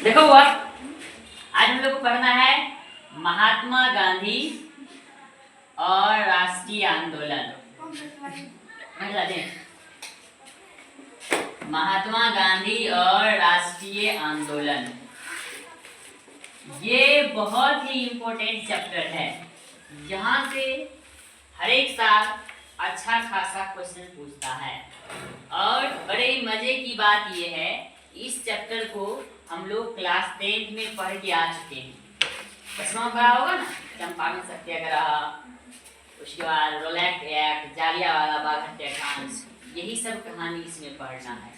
देखो हुआ, आज हम लोग को पढ़ना है महात्मा गांधी और राष्ट्रीय आंदोलन। महात्मा गांधी और राष्ट्रीय आंदोलन, ये बहुत ही इम्पोर्टेंट चैप्टर है। यहाँ से हर एक साल अच्छा खासा क्वेश्चन पूछता है और बड़े मजे की बात यह है, इस चैप्टर को हम लोग क्लास 10 में पढ़ के आ चुके हैं। दसवां पढ़ा होगा ना, चंपारण सत्याग्रह, उसके बाद रोलैंड एक्ट, जालियांवाला बाग हत्याकांड, यही सब कहानी इसमें पढ़ना है।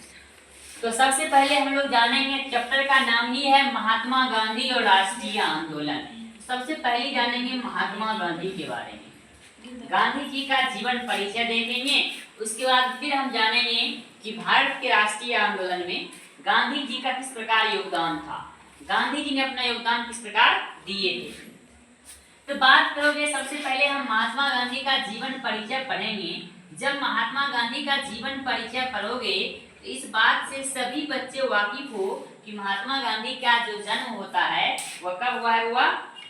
तो सबसे पहले हम लोग जानेंगे, चैप्टर का नाम ही है महात्मा गांधी और राष्ट्रीय आंदोलन। सबसे पहले जानेंगे महात्मा गांधी के बारे में, गांधी जी का जीवन परिचय देखेंगे। उसके बाद फिर हम जानेंगे कि भारत के राष्ट्रीय आंदोलन में गांधी जी का किस प्रकार योगदान था, गांधी जी ने अपना योगदान किस प्रकार दिए थे। तो बात करोगे, सबसे पहले हम महात्मा गांधी का जीवन परिचय पढ़ेंगे। जब महात्मा गांधी का जीवन परिचय पढ़ोगे तो इस बात से सभी बच्चे वाकिफ हो कि महात्मा गांधी का जो जन्म होता है वह कब हुआ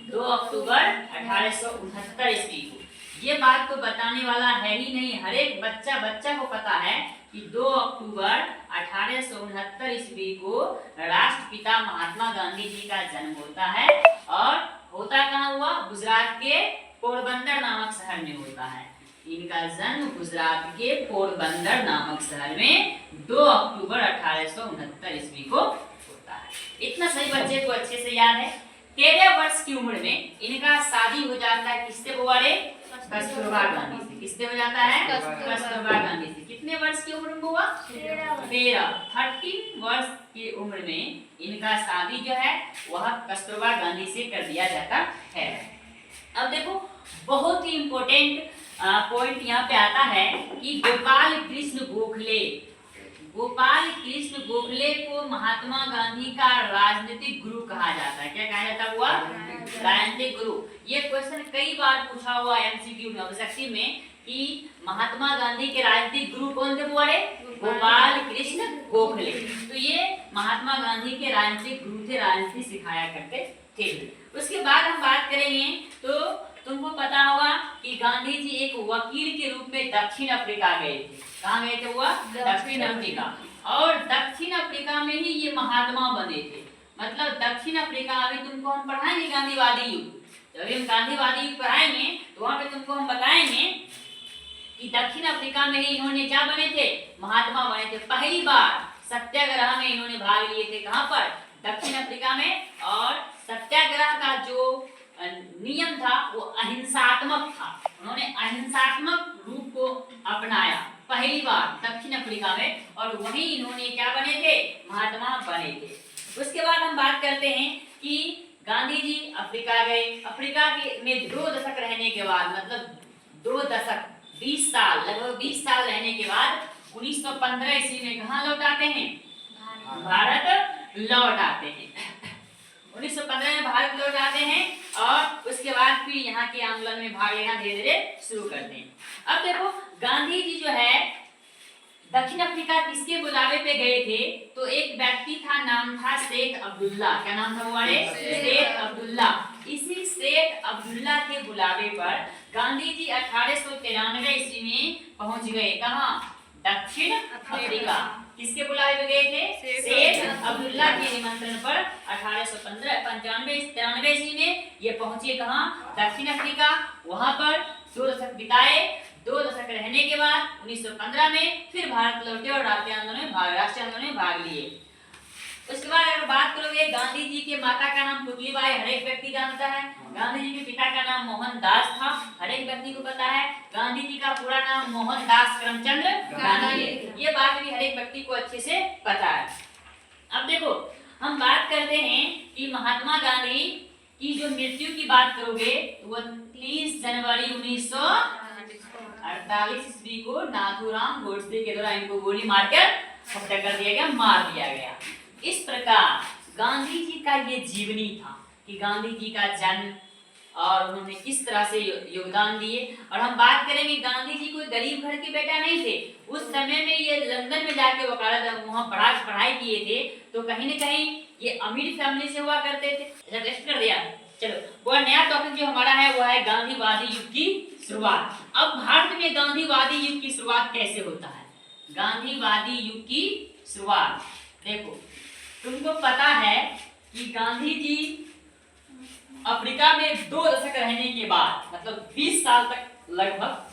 2 अक्टूबर 1869 ईस्वी को। ये बात तो बताने वाला है ही नहीं, हर एक बच्चा को पता है कि 2 अक्टूबर 1869 ईस्वी को राष्ट्रपिता महात्मा गांधी जी का जन्म होता है। और होता कहाँ हुआ? गुजरात के पोरबंदर नामक शहर में होता है। इनका जन्म गुजरात के पोरबंदर नामक शहर में 2 अक्टूबर 1869 ईस्वी को होता है। इतना सही बच्चे को अच्छे से याद है। 13 वर्ष की उम्र में इनका शादी हो जाता है किससे हुआ रे? कस्तूरबा गांधी से। किससे हो जाता है? कस्तूरबा गांधी से। कितने वर्ष की उम्र में हुआ? 13 वर्ष की उम्र में इनका शादी जो है वह कस्तूरबा गांधी से कर दिया जाता है। अब देखो, बहुत ही इम्पोर्टेंट पॉइंट यहाँ पे आता है कि गोपाल कृष्ण गोखले को महात्मा गांधी का राजनीतिक गुरु कहा जाता है। क्या कहा जाता हुआ? राजनीतिक गुरु। ये क्वेश्चन कई बार पूछा हुआ एमसीक्यू में, ऑब्जेक्टिव में, कि महात्मा गांधी के राजनीतिक गुरु कौन थे? गोपाल कृष्ण गोखले। तो ये महात्मा गांधी के राजनीतिक गुरु थे, राजनीति सिखाया करते थे। उसके बाद हम बात करेंगे तो तुमको पता होगा कि गांधी जी एक वकील के रूप में दक्षिण अफ्रीका गए थे। कहाँ गए थे? हुआ दक्षिण अफ्रीका। और दक्षिण अफ्रीका में ही ये महात्मा बने थे। मतलब दक्षिण अफ्रीका, अभी तुमको हम पढ़ाएंगे गांधीवादी युग। जब हम गांधीवादी युग पढ़ाएंगे तो वहां पे तुमको हम बताएंगे कि दक्षिण अफ्रीका में ही इन्होंने क्या बने थे? महात्मा बने थे। पहली बार सत्याग्रह में इन्होंने भाग लिए थे। कहाँ पर? दक्षिण अफ्रीका में। और सत्याग्रह का जो नियम था वो अहिंसात्मक था। उन्होंने अहिंसात्मक रूप को अपनाया पहली बार दक्षिण अफ्रीका में, और वहीं इन्होंने क्या बने थे? महात्मा बने थे। उसके बाद हम बात करते हैं कि गांधी जी अफ्रीका गए। अफ्रीका में 2 दशक रहने के बाद, मतलब 2 दशक 20 साल, लगभग 20 साल रहने के बाद 1915 ईस्वी में कहाँ लौट आते हैं? भारत लौट आते हैं। 1915 में भारत लौट आते हैं और उसके बाद फिर यहाँ के आंदोलन में भाग लेना धीरे धीरे शुरू करते हैं। अब देखो, गांधी जी जो है दक्षिण अफ्रीका किसके बुलावे पे गए थे? तो एक व्यक्ति था, नाम था शेख अब्दुल्ला। क्या नाम था हमारे? शेख अब्दुल्ला। इसी शेख अब्दुल्ला के बुलावे पर गांधी जी 1893 ईस्वी में पहुंच गए। कहाँ? दक्षिण अफ्रीका। किसके बुलावे पे गए थे? शेख अब्दुल्ला के निमंत्रण पर 1895 ईस्वी में ये पहुंचे। कहाँ? दक्षिण अफ्रीका। वहां पर 2 दशक बिताए। 2 दशक रहने के बाद 1915 में फिर भारत लौटे और राष्ट्रीय आंदोलन में भाग लिए। उसके बाद अगर बात करोगे, गांधी जी के माता का नाम पुतलीबाई, हर एक व्यक्ति जानता है। गांधी जी के पिता का नाम मोहनदास था, हर एक व्यक्ति को पता है। गांधी जी का पूरा नाम मोहनदास करमचंद गांधी है, ये बात भी हर एक व्यक्ति को अच्छे से पता है। अब देखो, हम बात करते हैं कि महात्मा गांधी की जो मृत्यु की बात करोगे वो 30 जनवरी 1948 ईस्वी को नाथूराम गोडसे के द्वारा इनको गोली मारकर हत्या कर दिया गया, मार दिया गया। इस प्रकार गांधी जी का ये जीवनी था कि गांधी जी का जन्म और उन्होंने किस तरह से योगदान दिए। और हम बात करेंगे, गांधी जी कोई गरीब घर के बेटा नहीं थे। उस समय में ये लंदन में जाके वकालत वहाँ पढ़ाई किए थे, तो कहीं न कहीं ये अमीर फैमिली से हुआ करते थे। अच्छा टेस्ट कर दिया। चलो वो नया टॉपिक जो हमारा है वो है गांधीवादी युग की शुरुआत। अब भारत में गांधीवादी युग की शुरुआत कैसे होता है? गांधीवादी युग की शुरुआत देखो, तुमको पता है कि गांधी जी अफ्रीका में 2 दशक रहने के बाद, मतलब 20 साल तक लगभग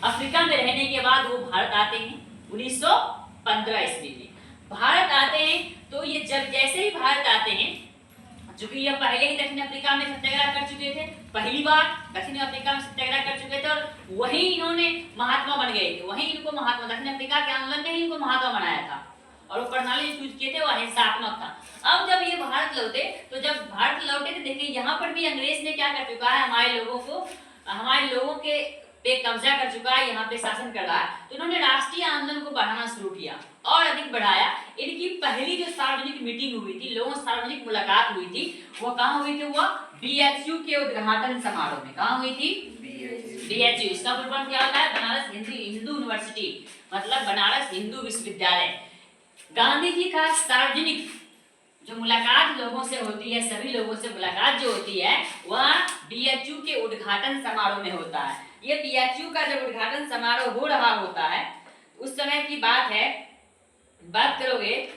अफ्रीका में रहने के बाद वो भारत आते हैं 1915 ईस्वी में। भारत आते हैं तो ये जब जैसे ही भारत आते हैं, चूंकि यह पहले ही दक्षिण अफ्रीका में सत्याग्रह कर चुके थे, पहली बार दक्षिण अफ्रीका में सत्याग्रह कर चुके थे और वही इन्होंने महात्मा बन गए थे। वही इनको महात्मा, दक्षिण अफ्रीका के आंदोलन ने ही इनको महात्मा बनाया था और वो प्रणाली यूज किए थे, वो अहिंसात्मक था। अब जब ये भारत लौटे तो जब भारत लौटे तो देखिए यहाँ पर भी अंग्रेज ने क्या कर चुका है, हमारे लोगों के पे कब्जा कर चुका है, यहाँ पे शासन कर रहा है। तो इन्होंने राष्ट्रीय आंदोलन को बढ़ाना शुरू किया और अधिक बढ़ाया। इनकी पहली जो सार्वजनिक मीटिंग हुई थी, लोगों से सार्वजनिक मुलाकात हुई थी, वो कहाँ हुई थी? वो BHU के उद्घाटन समारोह में। कहाँ हुई थी? BHU। इसका फुल फॉर्म क्या होता है? बनारस हिंदू यूनिवर्सिटी, मतलब बनारस हिंदू विश्वविद्यालय। गांधी जी का सार्वजनिक जो मुलाकात लोगों से होती है, सभी लोगों से मुलाकात जो होती है, वह BHU के उद्घाटन समारोह में होता है। ये BHU का जब उद्घाटन समारोह हो रहा होता है, उस समय की बात है, बात करोगे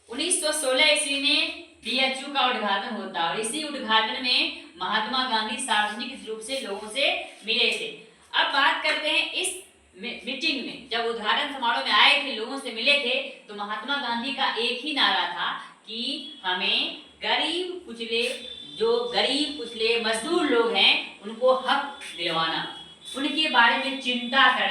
1916 ईस्वी में BHU का उद्घाटन होता है और इसी उद्घाटन में महात्मा गांधी सार्वजनिक रूप से लोगों से मिले थे। अब बात करते हैं इस मीटिंग में, जब उद्घाटन समारोह में आए थे, लोगों से मिले थे, तो महात्मा गांधी का एक ही नारा था कि हमें गरीब कुचले मजदूर लोग हैं, उनको हक दिलवाना, उनके बारे में चिंता कर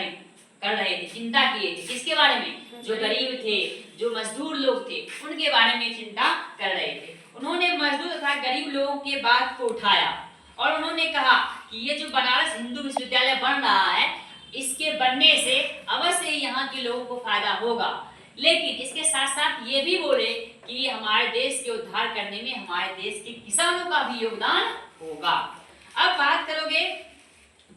रहे थे, चिंता किए थे। किसके बारे में? जो गरीब थे, जो मजदूर लोग थे, उनके बारे में चिंता कर रहे थे। उन्होंने मजदूर तथा गरीब लोगों के बात को उठाया और उन्होंने कहा कि ये जो बनारस हिंदू विश्वविद्यालय बन रहा है, इसके बनने से अवश्य यहाँ के लोगों को फायदा होगा, लेकिन इसके साथ साथ ये भी बोले कि हमारे देश के उद्धार करने में हमारे देश के किसानों का भी योगदान होगा। अब बात करोगे,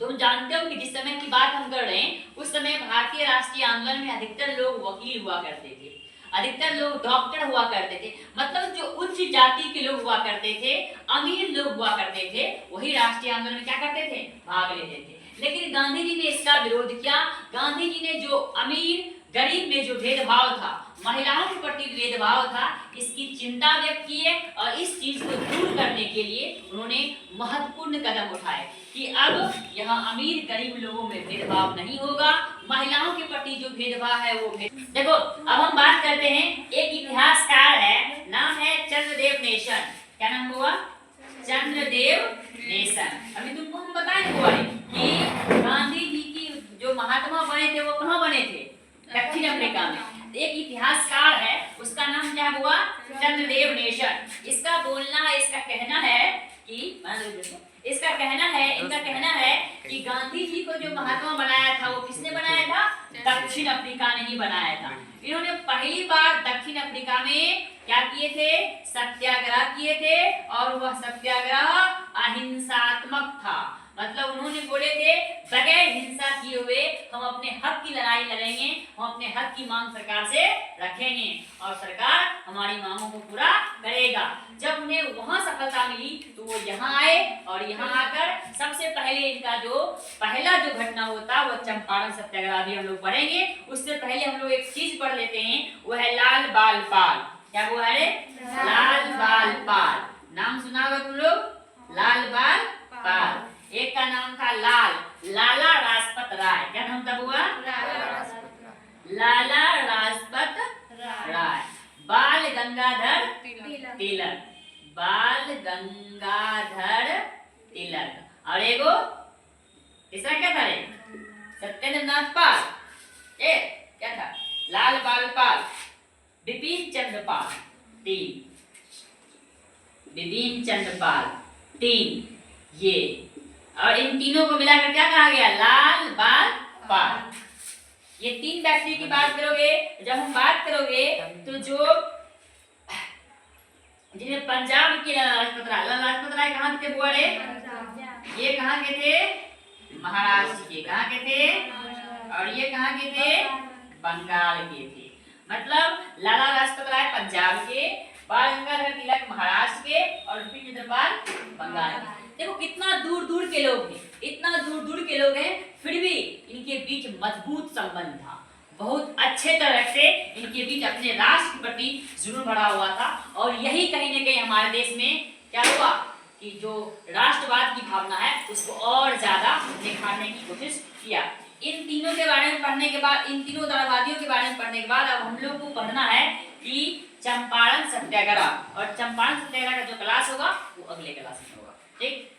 तुम जानते हो कि जिस समय की बात हम कर रहे हैं, उस समय भारतीय राष्ट्रीय आंदोलन में अधिकतर लोग वकील हुआ करते थे, अधिकतर लोग डॉक्टर हुआ करते थे, मतलब जो उच्च जाति के लोग हुआ करते थे, अमीर लोग हुआ करते थे, वही राष्ट्रीय आंदोलन में क्या करते थे? भाग लेते थे। लेकिन गांधी जी ने इसका विरोध किया। गांधी जी ने जो अमीर गरीब में जो भेदभाव था, महिलाओं के प्रति भेदभाव था, इसकी चिंता व्यक्त की है और इस चीज को दूर करने के लिए उन्होंने महत्वपूर्ण कदम उठाए कि अब यहाँ अमीर गरीब लोगों में भेदभाव नहीं होगा, महिलाओं के प्रति जो भेदभाव है वो देखो। अब हम बात करते हैं, एक इतिहासकार है, नाम है चंद्रदेव नेशन। क्या नाम हुआ? चंद्रदेव नेशन। अभी तुमको हम बताएं हुआ कि गांधी जी की जो महात्मा बने थे वो कहाँ बने थे? दक्षिण अफ्रीका में। एक इतिहासकार है, उसका नाम क्या हुआ? चंद्रदेव नेशन। इसका बोलना है, इसका कहना है कि इनका कहना है कि गांधी जी को जो महात्मा बनाया था वो किसने बनाया था? दक्षिण अफ्रीका ने ही बनाया था। इन्होंने पहली बार दक्षिण अफ्रीका में क्या किए थे? सत्याग्रह किए थे और वह सत्याग्रह अहिंसात्मक था, मतलब उन्होंने बोले थे बगैर हिंसा किए हुए हम अपने हक की लड़ाई लड़ेंगे, हम अपने हक की मांग सरकार से रखेंगे और सरकार हमारी मांगों को पूरा करेगा। जब उन्हें वहां सफलता मिली तो वो यहाँ आए और यहाँ आकर सबसे पहले इनका जो पहला जो घटना होता वो चंपारण सत्याग्रह भी हम लोग पढ़ेंगे। उससे पहले हम लोग एक चीज पढ़ लेते हैं, वो है लाल बाल पाल। क्या वो है? लाल बाल पाल। नाम सुना होगा तुम लोग? लाल बाल पाल। एक का नाम था लाला राजपत राय। क्या नाम था हुआ? लाला राजपत राय। बाल गंगाधर तिलक। बाल गंगाधर तिलक। और एगो तीसरा क्या था? सत्येंद्रनाथ पाल। क्या था? लाल बाल पाल। बिपिन चंद्र पाल। 3 बिपिन चंद्र पाल 3 ये, और इन तीनों को मिलाकर क्या कहा गया? लाल बाल पाल। ये 3 व्यक्ति की बात करोगे, जब हम बात करोगे तो जो जिन्हें पंजाब के लाला लाजपत राय कहाँ के बुआ रे? ये कहाँ के थे? महाराष्ट्र के। कहाँ के थे? और ये कहाँ के थे? बंगाल के थे। मतलब लाला लाजपत राय पंजाब के, बाल गंगाधर तिलक महाराष्ट्र के और बिपिन चंद्र पाल बंगाल के। देखो कितना दूर दूर के लोग हैं, इतना दूर दूर के लोग हैं, फिर भी इनके बीच मजबूत संबंध था। बहुत अच्छे तरह से इनके बीच अपने राष्ट्र के प्रति जुनून भरा हुआ था। और यही कहीं न कहीं हमारे देश में क्या हुआ कि जो राष्ट्रवाद की भावना है उसको और ज्यादा निखारने की कोशिश किया। इन तीनों के बारे में पढ़ने के बाद, इन तीनों उदारवादियों के बारे में पढ़ने के बाद अब हम लोग को पढ़ना है कि चंपारण सत्याग्रह। और चंपारण सत्याग्रह का जो क्लास होगा वो अगले क्लास में होगा। ठीक।